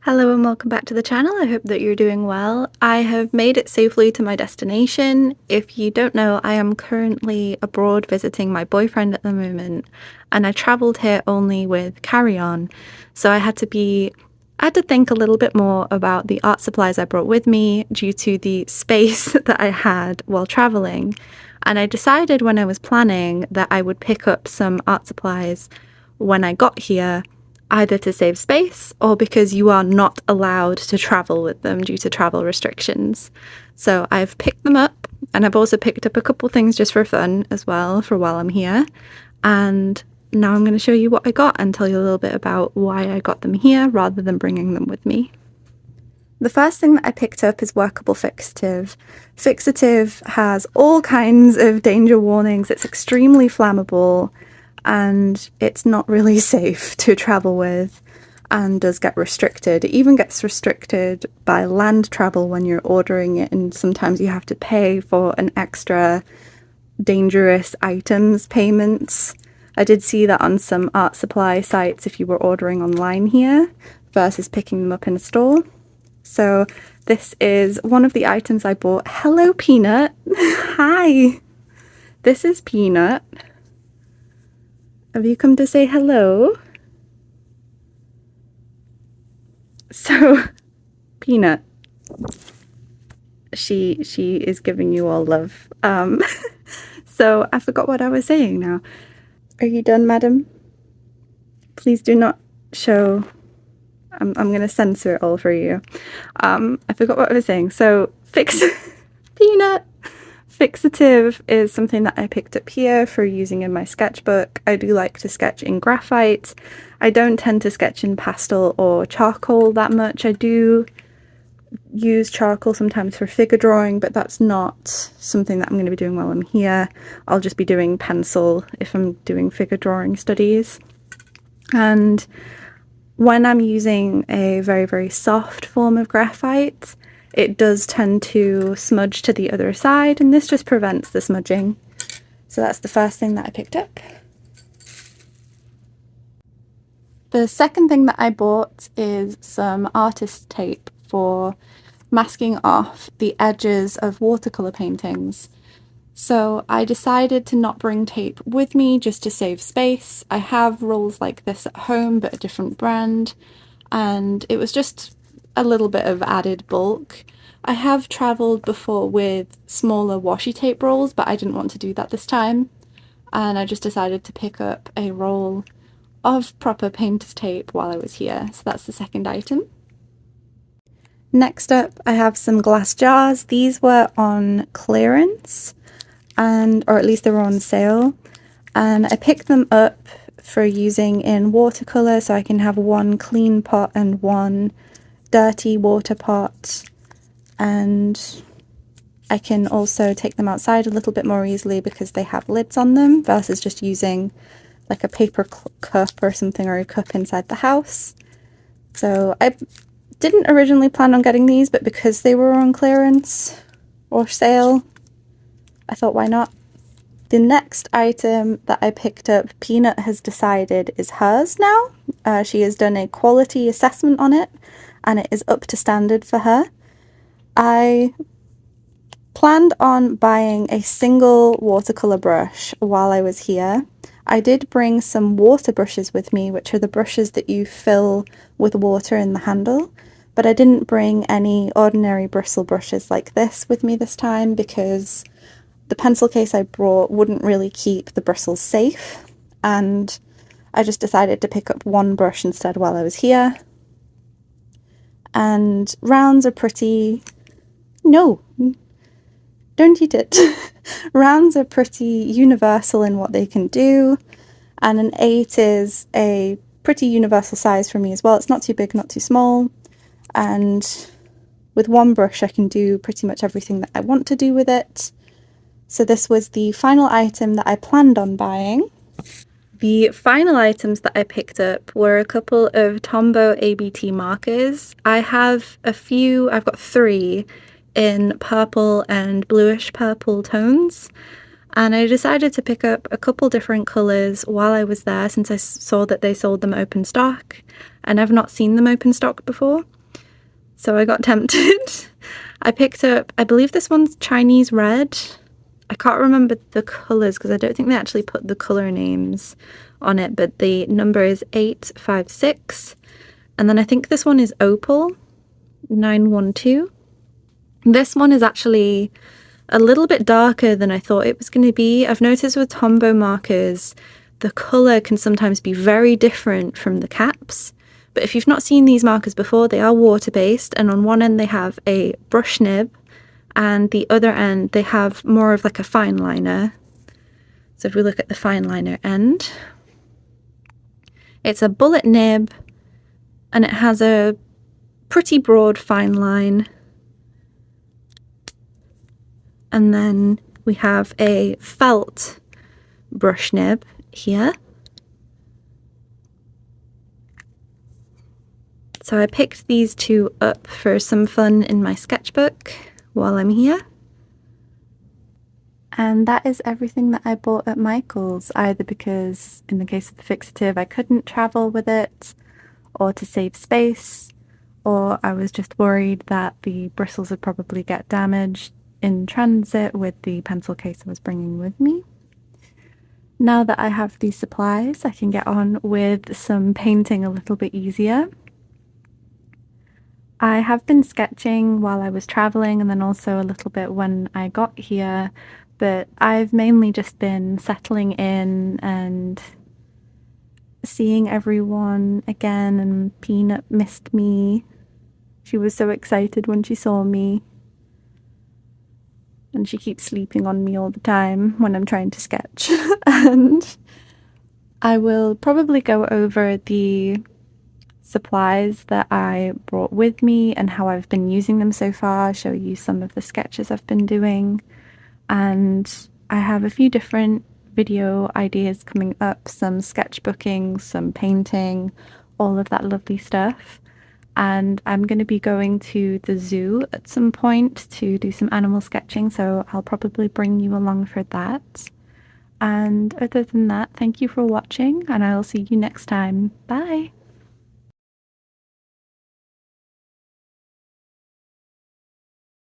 Hello and welcome back to the channel. I hope that you're doing well. I have made it safely to my destination. If you don't know, I am currently abroad visiting my boyfriend at the moment, and I travelled here only with carry-on, so I had to think a little bit more about the art supplies I brought with me due to the space that I had while travelling. And I decided when I was planning that I would pick up some art supplies when I got here, either to save space or because you are not allowed to travel with them due to travel restrictions. So I've picked them up, and I've also picked up a couple things just for fun as well for while I'm here. And now I'm going to show you what I got and tell you a little bit about why I got them here rather than bringing them with me. The first thing that I picked up is workable fixative. Fixative has all kinds of danger warnings. It's extremely flammable, and it's not really safe to travel with and does get restricted. It even gets restricted by land travel when you're ordering it, and sometimes you have to pay for an extra dangerous items payments. I did see that on some art supply sites if you were ordering online here versus picking them up in a store. So this is one of the items I bought. Hello, Peanut. Hi. This is Peanut. Have you come to say hello? So, Peanut, she is giving you all love. So I forgot what I was saying now. Are you done, madam? Please do not show. I'm going to censor it all for you. I forgot what I was saying. So, Peanut. Fixative is something that I picked up here for using in my sketchbook. I do like to sketch in graphite. I don't tend to sketch in pastel or charcoal that much. I do use charcoal sometimes for figure drawing, but that's not something that I'm going to be doing while I'm here. I'll just be doing pencil if I'm doing figure drawing studies. And when I'm using a very, very soft form of graphite, it does tend to smudge to the other side, and this just prevents the smudging. So that's the first thing that I picked up. The second thing that I bought is some artist tape for masking off the edges of watercolour paintings. So I decided to not bring tape with me just to save space. I have rolls like this at home, but a different brand, and it was just a little bit of added bulk. I have travelled before with smaller washi tape rolls, but I didn't want to do that this time, and I just decided to pick up a roll of proper painter's tape while I was here. So that's the second item. Next up, I have some glass jars. These were on clearance, or at least they were on sale, and I picked them up for using in watercolour, so I can have one clean pot and one dirty water pot, and I can also take them outside a little bit more easily because they have lids on them versus just using like a paper cup or something, or a cup inside the house. So I didn't originally plan on getting these, but because they were on clearance or sale, I thought, why not? The next item that I picked up, Peanut has decided is hers now. She has done a quality assessment on it, and it is up to standard for her. I planned on buying a single watercolour brush while I was here. I did bring some water brushes with me, which are the brushes that you fill with water in the handle, but I didn't bring any ordinary bristle brushes like this with me this time because the pencil case I brought wouldn't really keep the bristles safe, and I just decided to pick up one brush instead while I was here. And rounds are pretty... No, don't eat it. Rounds are pretty universal in what they can do, and an 8 is a pretty universal size for me as well. It's not too big, not too small, and with one brush I can do pretty much everything that I want to do with it. So this was the final item that I planned on buying. The final items that I picked up were a couple of Tombow ABT markers. I have a few, I've got 3 in purple and bluish purple tones, and I decided to pick up a couple different colours while I was there since I saw that they sold them open stock, and I've not seen them open stock before. So I got tempted. I picked up, I believe this one's Chinese red. I can't remember the colours because I don't think they actually put the colour names on it, but the number is 856. And then I think this one is Opal 912. This one is actually a little bit darker than I thought it was going to be. I've noticed with Tombow markers, the colour can sometimes be very different from the caps. But if you've not seen these markers before, they are water-based, and on one end they have a brush nib, and the other end they have more of like a fine liner. So if we look at the fine liner end, it's a bullet nib, and it has a pretty broad fine line. And then we have a felt brush nib here. So I picked these two up for some fun in my sketchbook while I'm here. And that is everything that I bought at Michael's, either because in the case of the Fixative I couldn't travel with it, or to save space, or I was just worried that the bristles would probably get damaged in transit with the pencil case I was bringing with me. Now that I have these supplies, I can get on with some painting a little bit easier. I have been sketching while I was traveling and then also a little bit when I got here, but I've mainly just been settling in and seeing everyone again, and Peanut missed me. She was so excited when she saw me, and she keeps sleeping on me all the time when I'm trying to sketch. And I will probably go over the supplies that I brought with me and how I've been using them so far, show you some of the sketches I've been doing, and I have a few different video ideas coming up, some sketchbooking, some painting, all of that lovely stuff. And I'm going to be going to the zoo at some point to do some animal sketching, so I'll probably bring you along for that. And other than that, thank you for watching, and I'll see you next time. Bye!